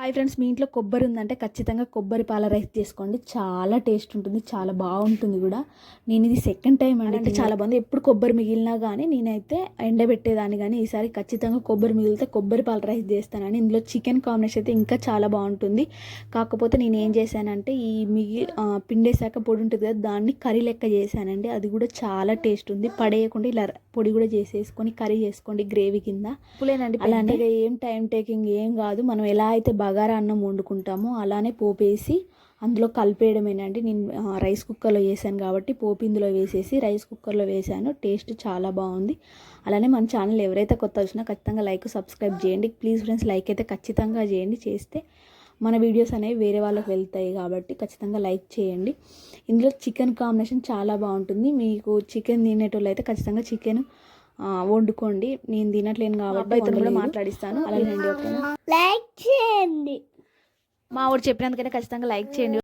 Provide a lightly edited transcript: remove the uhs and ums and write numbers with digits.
Hi friends, మీ ఇంట్లో కొబ్బరి ఉందంటే ఖచ్చితంగా కొబ్బరి పాల రైస్ చేసుకోండి. చాలా టేస్ట్ ఉంటుంది, చాలా బాగుంటుంది కూడా. నేను ఇది సెకండ్ టైం అండి. అంటే చాలా బాగుంది. ఎప్పుడు కొబ్బరి మిగిలినా కానీ నేనైతే ఎండబెట్టేదాన్ని, కానీ ఈసారి ఖచ్చితంగా కొబ్బరి మిగిలితే కొబ్బరి పాల రైస్ చేస్తానని. ఇందులో చికెన్ కాంబినేషన్ అయితే ఇంకా చాలా బాగుంటుంది. కాకపోతే నేను ఏం చేశానంటే ఈ పిండేసాక పొడి ఉంటుంది కదా, దాన్ని కర్రీ లెక్క చేశానండి. అది కూడా చాలా టేస్ట్ ఉంది. పడేయకుండా ఇలా పొడి కూడా చేసేసుకొని కర్రీ చేసుకోండి గ్రేవీ కింద. పులేనండి, అలాంటి ఏం టైం టేకింగ్ ఏం కాదు. మనం ఎలా అయితే బగారా అన్నం వండుకుంటామో అలానే పోపేసి అందులో కలిపేయడమేనండి. నేను రైస్ కుక్కర్లో వేసాను కాబట్టి పోపు ఇందులో వేసేసి రైస్ కుక్కర్లో వేసాను. టేస్ట్ చాలా బాగుంది. అలానే మన ఛానల్ ఎవరైతే కొత్త వచ్చినా ఖచ్చితంగా లైక్ సబ్స్క్రైబ్ చేయండి ప్లీజ్ ఫ్రెండ్స్. లైక్ అయితే ఖచ్చితంగా చేయండి. చేస్తే మన వీడియోస్ అనేవి వేరే వాళ్ళకి వెళ్తాయి కాబట్టి ఖచ్చితంగా లైక్ చేయండి. ఇందులో చికెన్ కాంబినేషన్ చాలా బాగుంటుంది. మీకు చికెన్ తినేటోళ్ళు అయితే ఖచ్చితంగా చికెన్ వండుకోండి. నేను తినట్లేను కాబట్టి ఇతను కూడా మాట్లాడిస్తాను. అలాగే ఓకేనా, లైక్ చేయండి. మా వాడు చెప్పినందుకైనా ఖచ్చితంగా లైక్ చేయండి.